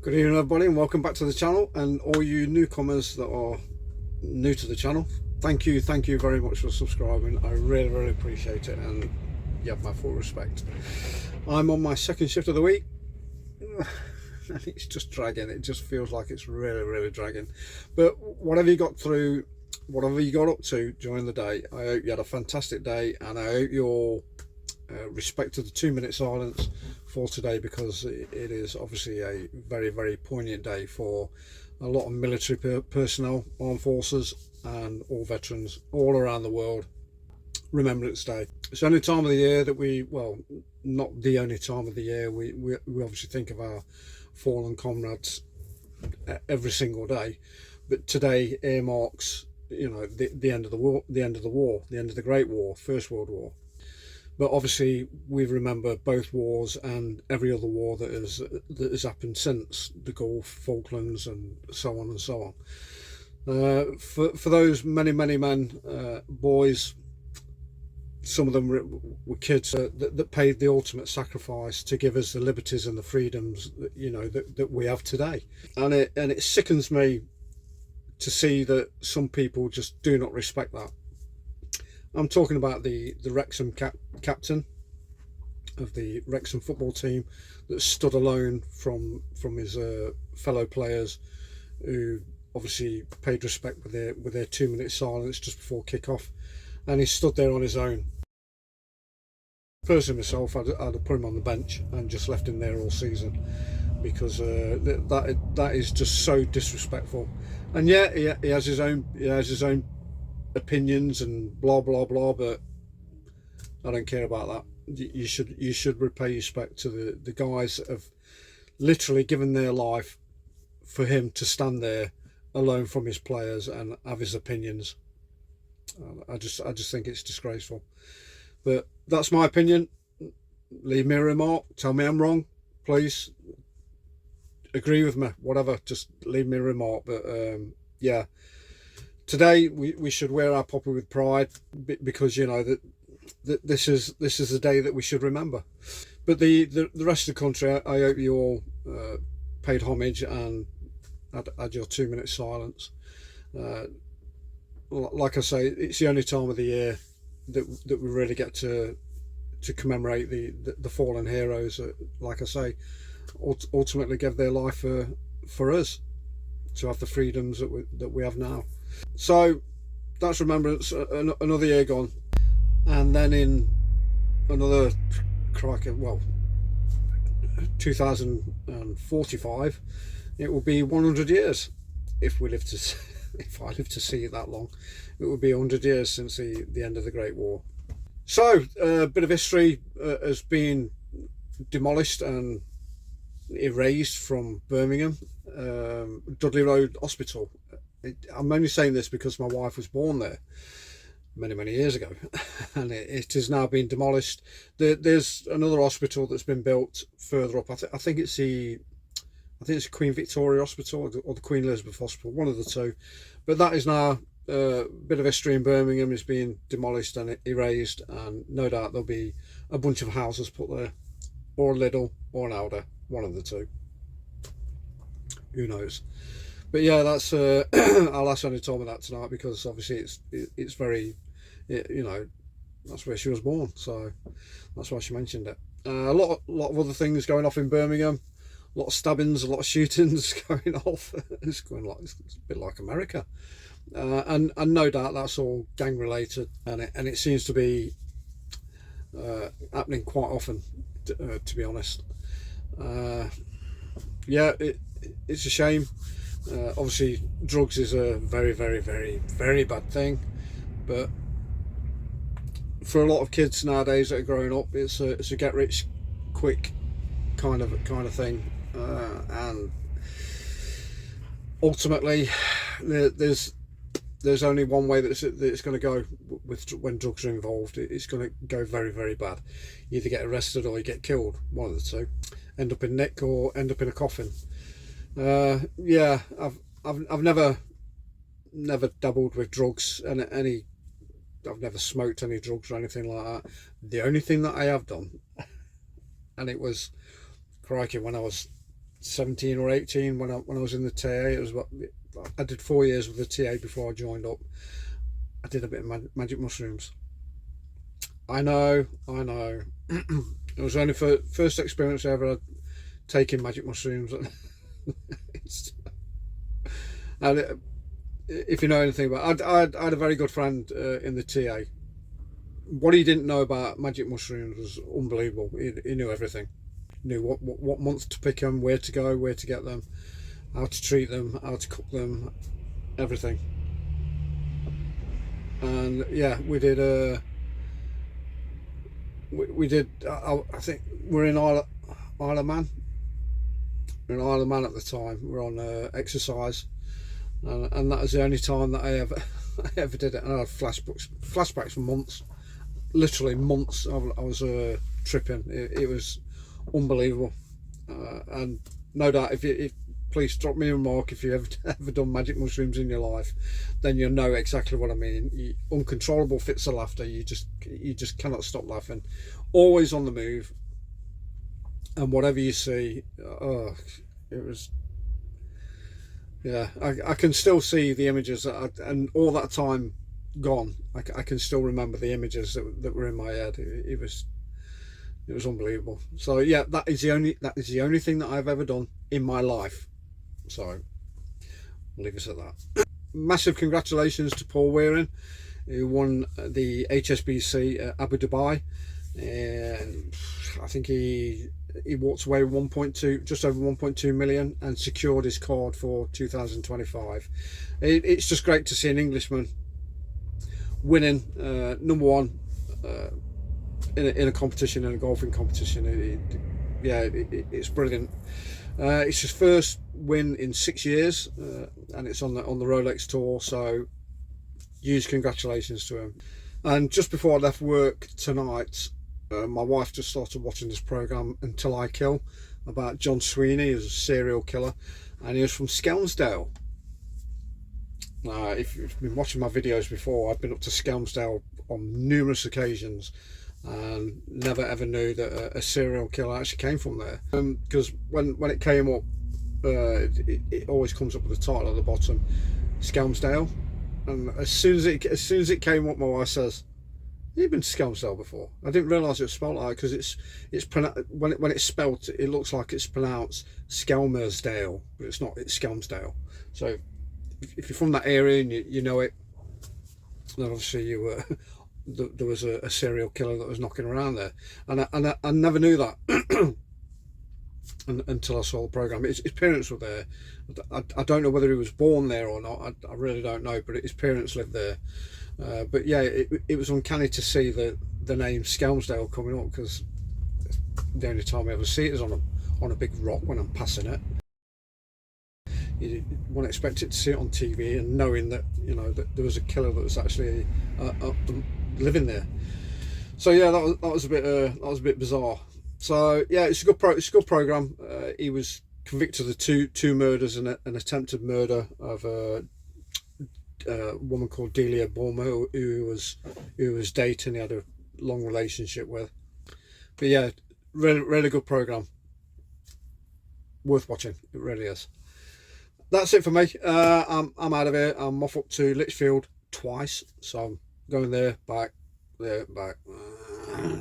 Good evening everybody and welcome back to the channel, and all you newcomers that are new to the channel, thank you very much for subscribing. I really appreciate it, and you have my full respect. I'm on my second shift of the week and it's just dragging. It just feels like it's really dragging, but whatever you got through, whatever you got up to during the day, I hope you had a fantastic day, and I hope you all respected the 2-minute silence for today, because it is obviously a very poignant day for a lot of military personnel, armed forces, and all veterans all around the world. Remembrance Day. It's the only time of the year that well, not the only time of the year, we obviously think of our fallen comrades every single day, but today earmarks, you know, the end of the war, the end of the Great War, First World War. But obviously we remember both wars and every other war that has happened since, the Gulf, Falklands, and so on and so on. For those many men, boys, some of them were kids that paid the ultimate sacrifice to give us the liberties and the freedoms that, you know, that we have today. And it sickens me to see that some people just do not respect that. I'm talking about the Wrexham captain of the Wrexham football team that stood alone from his fellow players, who obviously paid respect with their 2-minute silence just before kick-off, and he stood there on his own. Personally myself, I'd have put him on the bench and just left him there all season, because that is just so disrespectful. And yeah, he has his own opinions and blah, but I don't care about that. You should repay respect to the guys that have literally given their life for him to stand there alone from his players and have his opinions. I just think it's disgraceful. But that's my opinion. Leave me a remark, tell me I'm wrong, please. Agree with me, whatever, just leave me a remark. But yeah, today we should wear our poppy with pride, because you know that this is the day that we should remember. But the rest of the country, I hope you all paid homage and had your 2-minute silence. Like I say, it's the only time of the year that we really get to commemorate the fallen heroes that, like I say, ultimately gave their life for us to have the freedoms that we have now. So that's remembrance. Another year gone, and then in another 2045, it will be 100 years if we live to if I live to see it that long. It will be 100 years since the end of the Great War. So a bit of history has been demolished and erased from Birmingham. Dudley Road Hospital. I'm only saying this because my wife was born there many years ago, and it has now been demolished. There's another hospital that's been built further up. I think it's Queen Victoria Hospital or the Queen Elizabeth Hospital, one of the two. But that is now a bit of history in Birmingham. Is being demolished and erased, and no doubt there'll be a bunch of houses put there, or a Lidl or an Aldi, one of the two. Who knows? But yeah, that's our last only told me that tonight, because obviously it's very, you know, that's where she was born, so that's why she mentioned it. A lot of other things going off in Birmingham, a lot of stabbings, a lot of shootings going off. It's a bit like America, and no doubt that's all gang related, and it seems to be happening quite often, to be honest. Yeah, it's a shame. Obviously drugs is a very bad thing, but for a lot of kids nowadays that are growing up, it's a get rich quick kind of thing, and ultimately there's only one way that it's going to go when drugs are involved. It's going to go very bad. You either get arrested or you get killed, one of the two. End up in nick or end up in a coffin. Yeah, I've never dabbled with drugs, and I've never smoked any drugs or anything like that. The only thing that I have done, and it was, crikey, when I was 17 or 18 when I was in the TA. It was I did 4 years with the TA before I joined up. I did a bit of magic mushrooms. I know. It was only for first experience I ever had taking magic mushrooms. And if you know anything about, I had a very good friend in the TA. What he didn't know about magic mushrooms was unbelievable. He knew everything. Knew what month to pick them, where to go, where to get them, how to treat them, how to cook them, everything. And yeah, we did. We did. I think we're in Isle of Man. We're in Isle of Man at the time. We're on exercise, and that was the only time that I ever did it. And I had flashbacks for months, literally months. I was tripping. It was unbelievable, and no doubt if please drop me a remark if you've ever done magic mushrooms in your life, then you'll know exactly what I mean. Uncontrollable fits of laughter. You just cannot stop laughing, always on the move, and whatever you see, it was, yeah, I can still see the images and all that time gone, I can still remember the images that were in my head. It was unbelievable. So yeah, that is the only thing that I've ever done in my life. So we'll leave us at that. Massive congratulations to Paul Wearing, who won the HSBC at Abu Dhabi. I think he walked away with just over 1.2 million and secured his card for 2025. It's just great to see an Englishman winning number one in a competition, in a golfing competition. It's brilliant. It's his first win in 6 years, and it's on the Rolex Tour. So huge congratulations to him. And just before I left work tonight, my wife just started watching this program, Until I Kill, about John Sweeney, who's a serial killer, and he was from Skelmersdale. If you've been watching my videos before, I've been up to Skelmersdale on numerous occasions and never ever knew that a serial killer actually came from there, because when it came up, it always comes up with the title at the bottom, Skelmersdale, and as soon as it came up, my wife says, "You've been to Skelmersdale before?" I didn't realise it was spelled like, because when it's spelt, it looks like it's pronounced Skelmersdale, but it's not. It's Skelmersdale. So if you're from that area and you know it, then obviously you were. There was a serial killer that was knocking around there, and I never knew that until I saw the program. His parents were there. I don't know whether he was born there or not. I really don't know, but his parents lived there. But yeah, it was uncanny to see the name Skelmersdale coming up, because the only time I ever see it is on a big rock when I'm passing it. You wouldn't expect it to see it on TV, and knowing that that there was a killer that was actually living there. So yeah, that was a bit bizarre. So yeah, it's a good program. He was convicted of two murders and an attempted murder of a woman called Delia Bulmer, who was dating. He had a long relationship with. But yeah, really good program. Worth watching. It really is. That's it for me. I'm out of here. I'm off up to Lichfield twice, so I'm going there, back.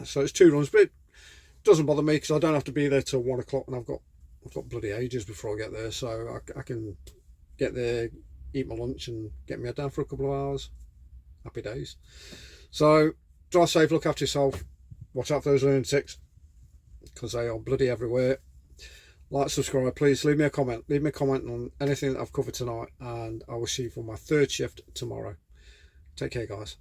So it's 2 runs, but it doesn't bother me because I don't have to be there till 1 o'clock, and I've got bloody ages before I get there, so I can get there, eat my lunch, and get my head down for a couple of hours. Happy days. So drive safe, look after yourself, watch out for those lunatics, because they are bloody everywhere. Like, subscribe, please. Leave me a comment on anything that I've covered tonight, and I will see you for my 3rd shift tomorrow. Take care, guys.